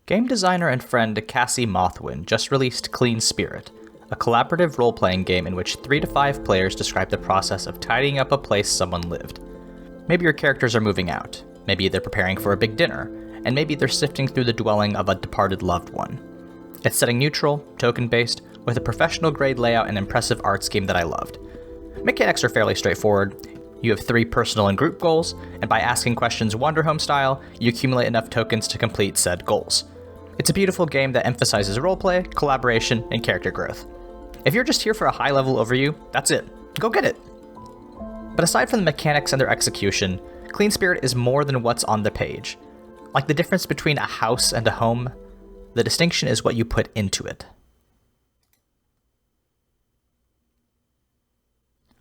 Game designer and friend Cassie Mothwin just released Clean Spirit, a collaborative role-playing game in which 3 to 5 players describe the process of tidying up a place someone lived. Maybe your characters are moving out, maybe they're preparing for a big dinner, and maybe they're sifting through the dwelling of a departed loved one. It's setting neutral, token-based, with a professional-grade layout and impressive art scheme that I loved. Mechanics are fairly straightforward. You have 3 personal and group goals, and by asking questions Wanderhome style, you accumulate enough tokens to complete said goals. It's a beautiful game that emphasizes roleplay, collaboration, and character growth. If you're just here for a high-level overview, that's it. Go get it! But aside from the mechanics and their execution, Clean Spirit is more than what's on the page. Like the difference between a house and a home, the distinction is what you put into it.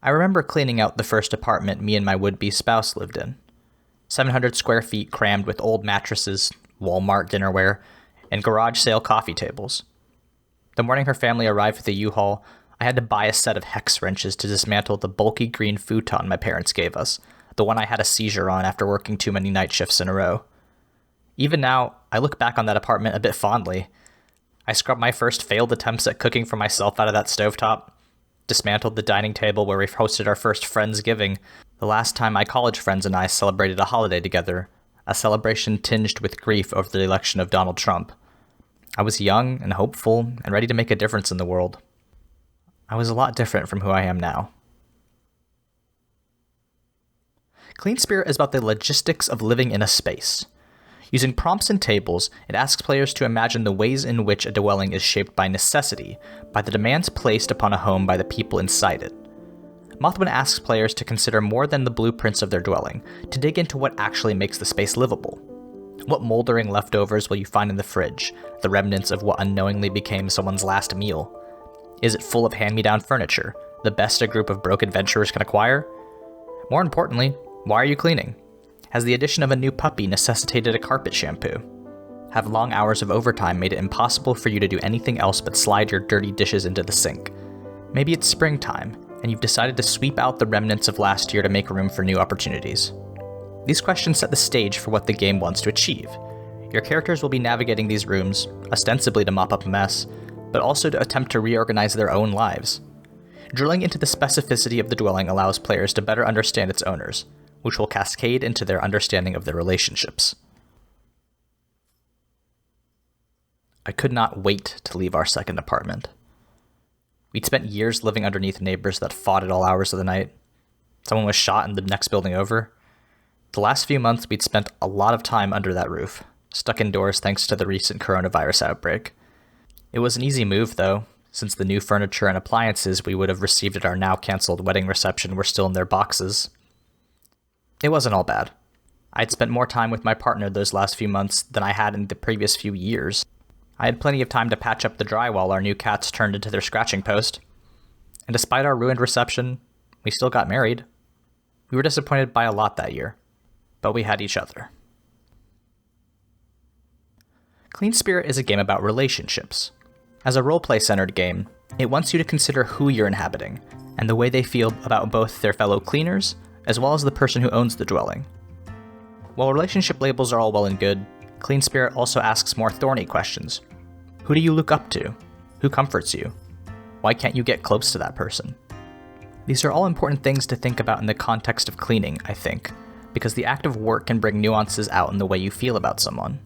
I remember cleaning out the first apartment me and my would-be spouse lived in. 700 square feet crammed with old mattresses, Walmart dinnerware, and garage sale coffee tables. The morning her family arrived with a U-Haul, I had to buy a set of hex wrenches to dismantle the bulky green futon my parents gave us, the one I had a seizure on after working too many night shifts in a row. Even now, I look back on that apartment a bit fondly. I scrubbed my first failed attempts at cooking for myself out of that stovetop, dismantled the dining table where we hosted our first Friendsgiving, the last time my college friends and I celebrated a holiday together, a celebration tinged with grief over the election of Donald Trump. I was young and hopeful and ready to make a difference in the world. I was a lot different from who I am now. Clean Spirit is about the logistics of living in a space. Using prompts and tables, it asks players to imagine the ways in which a dwelling is shaped by necessity, by the demands placed upon a home by the people inside it. Mothwin asks players to consider more than the blueprints of their dwelling, to dig into what actually makes the space livable. What moldering leftovers will you find in the fridge, the remnants of what unknowingly became someone's last meal? Is it full of hand-me-down furniture, the best a group of broke adventurers can acquire? More importantly, why are you cleaning? Has the addition of a new puppy necessitated a carpet shampoo? Have long hours of overtime made it impossible for you to do anything else but slide your dirty dishes into the sink? Maybe it's springtime, and you've decided to sweep out the remnants of last year to make room for new opportunities. These questions set the stage for what the game wants to achieve. Your characters will be navigating these rooms, ostensibly to mop up a mess, but also to attempt to reorganize their own lives. Drilling into the specificity of the dwelling allows players to better understand its owners, which will cascade into their understanding of their relationships. I could not wait to leave our second apartment. We'd spent years living underneath neighbors that fought at all hours of the night. Someone was shot in the next building over. The last few months we'd spent a lot of time under that roof, stuck indoors thanks to the recent coronavirus outbreak. It was an easy move, though, since the new furniture and appliances we would have received at our now-canceled wedding reception were still in their boxes. It wasn't all bad. I'd spent more time with my partner those last few months than I had in the previous few years. I had plenty of time to patch up the drywall our new cats turned into their scratching post. And despite our ruined reception, we still got married. We were disappointed by a lot that year, but we had each other. Clean Spirit is a game about relationships. As a roleplay-centered game, it wants you to consider who you're inhabiting, and the way they feel about both their fellow cleaners, as well as the person who owns the dwelling. While relationship labels are all well and good, Clean Spirit also asks more thorny questions. Who do you look up to? Who comforts you? Why can't you get close to that person? These are all important things to think about in the context of cleaning, I think, because the act of work can bring nuances out in the way you feel about someone.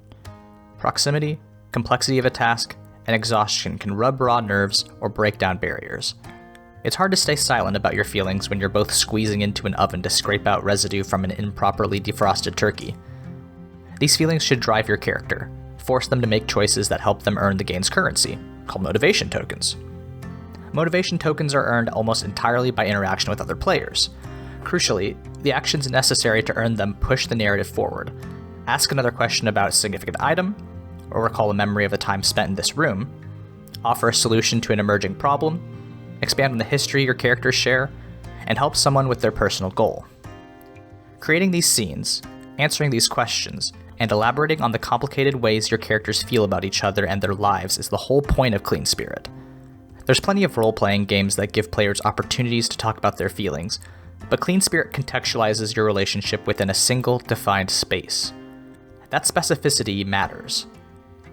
Proximity, complexity of a task, and exhaustion can rub raw nerves or break down barriers. It's hard to stay silent about your feelings when you're both squeezing into an oven to scrape out residue from an improperly defrosted turkey. These feelings should drive your character, force them to make choices that help them earn the game's currency, called motivation tokens. Motivation tokens are earned almost entirely by interaction with other players. Crucially, the actions necessary to earn them push the narrative forward. Ask another question about a significant item, or recall a memory of the time spent in this room, offer a solution to an emerging problem, expand on the history your characters share, and help someone with their personal goal. Creating these scenes, answering these questions, and elaborating on the complicated ways your characters feel about each other and their lives is the whole point of Clean Spirit. There's plenty of role-playing games that give players opportunities to talk about their feelings, but Clean Spirit contextualizes your relationship within a single, defined space. That specificity matters.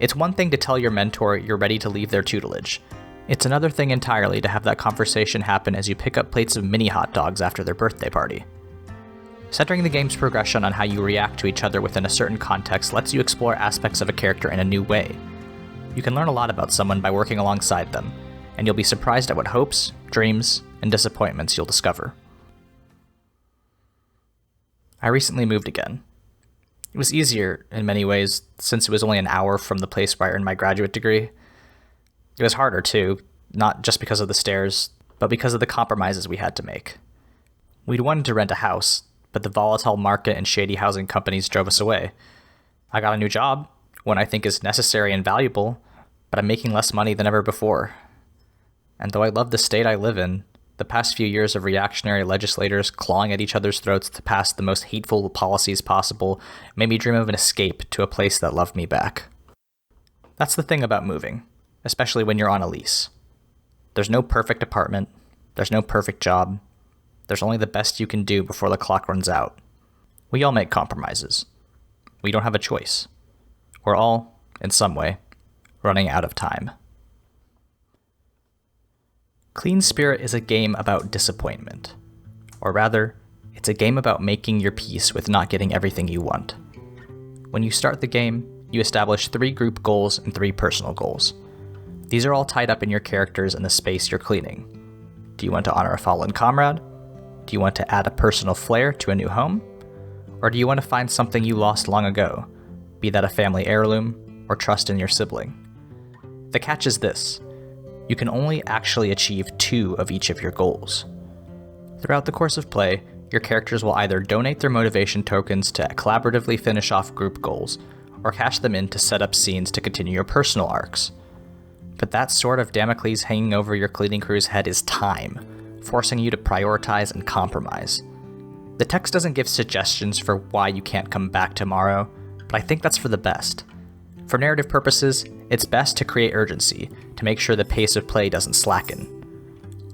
It's one thing to tell your mentor you're ready to leave their tutelage. It's another thing entirely to have that conversation happen as you pick up plates of mini hot dogs after their birthday party. Centering the game's progression on how you react to each other within a certain context lets you explore aspects of a character in a new way. You can learn a lot about someone by working alongside them, and you'll be surprised at what hopes, dreams, and disappointments you'll discover. I recently moved again. It was easier in many ways since it was only an hour from the place where I earned my graduate degree. It was harder too, not just because of the stairs, but because of the compromises we had to make. We'd wanted to rent a house, but the volatile market and shady housing companies drove us away. I got a new job, one I think is necessary and valuable, but I'm making less money than ever before. And though I love the state I live in, the past few years of reactionary legislators clawing at each other's throats to pass the most hateful policies possible made me dream of an escape to a place that loved me back. That's the thing about moving, especially when you're on a lease. There's no perfect apartment, there's no perfect job, there's only the best you can do before the clock runs out. We all make compromises. We don't have a choice. We're all, in some way, running out of time. Clean Spirit is a game about disappointment. Or rather, it's a game about making your peace with not getting everything you want. When you start the game, you establish 3 group goals and 3 personal goals. These are all tied up in your characters and the space you're cleaning. Do you want to honor a fallen comrade? Do you want to add a personal flair to a new home? Or do you want to find something you lost long ago, be that a family heirloom or trust in your sibling? The catch is this: you can only actually achieve 2 of each of your goals. Throughout the course of play, your characters will either donate their motivation tokens to collaboratively finish off group goals, or cash them in to set up scenes to continue your personal arcs. But that sword of Damocles hanging over your cleaning crew's head is time, forcing you to prioritize and compromise. The text doesn't give suggestions for why you can't come back tomorrow, but I think that's for the best. For narrative purposes, it's best to create urgency, to make sure the pace of play doesn't slacken.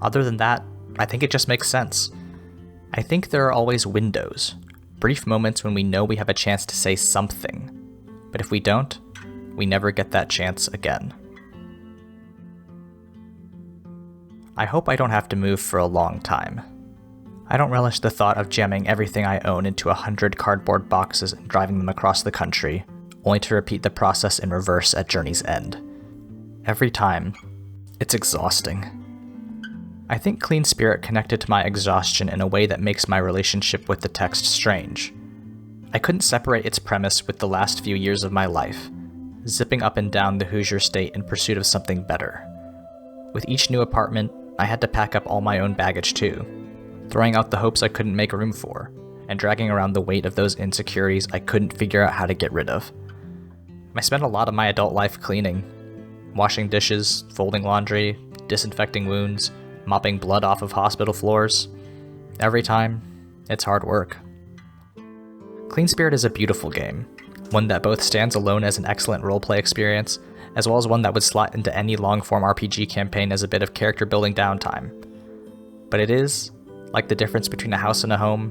Other than that, I think it just makes sense. I think there are always windows, brief moments when we know we have a chance to say something, but if we don't, we never get that chance again. I hope I don't have to move for a long time. I don't relish the thought of jamming everything I own into 100 cardboard boxes and driving them across the country, only to repeat the process in reverse at journey's end. Every time, it's exhausting. I think Clean Spirit connected to my exhaustion in a way that makes my relationship with the text strange. I couldn't separate its premise with the last few years of my life, zipping up and down the Hoosier state in pursuit of something better. With each new apartment, I had to pack up all my own baggage too, throwing out the hopes I couldn't make room for, and dragging around the weight of those insecurities I couldn't figure out how to get rid of. I spent a lot of my adult life cleaning, washing dishes, folding laundry, disinfecting wounds, mopping blood off of hospital floors. Every time, it's hard work. Clean Spirit is a beautiful game, one that both stands alone as an excellent roleplay experience, as well as one that would slot into any long-form RPG campaign as a bit of character-building downtime. But it is, like the difference between a house and a home,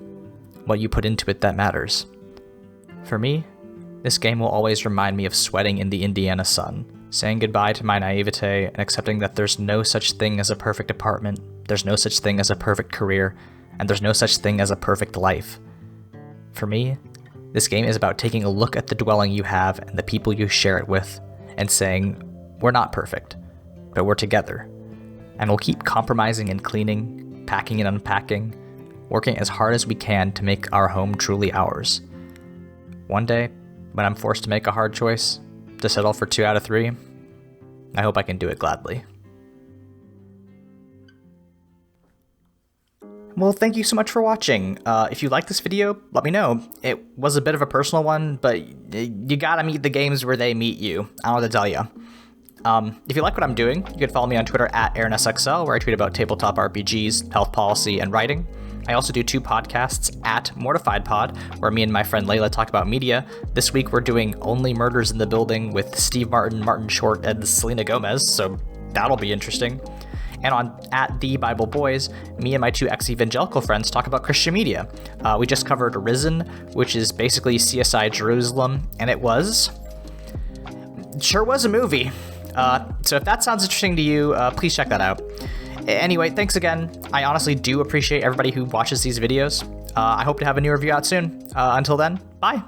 what you put into it that matters. For me, this game will always remind me of sweating in the Indiana sun, saying goodbye to my naivete and accepting that there's no such thing as a perfect apartment, there's no such thing as a perfect career, and there's no such thing as a perfect life. For me, this game is about taking a look at the dwelling you have and the people you share it with, and saying, we're not perfect, but we're together. And we'll keep compromising and cleaning, packing and unpacking, working as hard as we can to make our home truly ours. One day, when I'm forced to make a hard choice, to settle for 2 out of 3, I hope I can do it gladly. Well, thank you so much for watching. If you like this video, let me know. It was a bit of a personal one, but you gotta meet the games where they meet you. I don't know what to tell you. If you like what I'm doing, you can follow me on Twitter at AaronSXL, where I tweet about tabletop RPGs, health policy, and writing. I also do 2 podcasts at Mortified Pod, where me and my friend Layla talk about media. This week we're doing Only Murders in the Building with Steve Martin, Martin Short, and Selena Gomez, so that'll be interesting. And on at The Bible Boys, me and my 2 ex-evangelical friends talk about Christian media. We just covered Risen, which is basically CSI Jerusalem, and it was it sure was a movie. So if that sounds interesting to you, please check that out. Anyway, thanks again. I honestly do appreciate everybody who watches these videos. I hope to have a new review out soon. Until then, bye.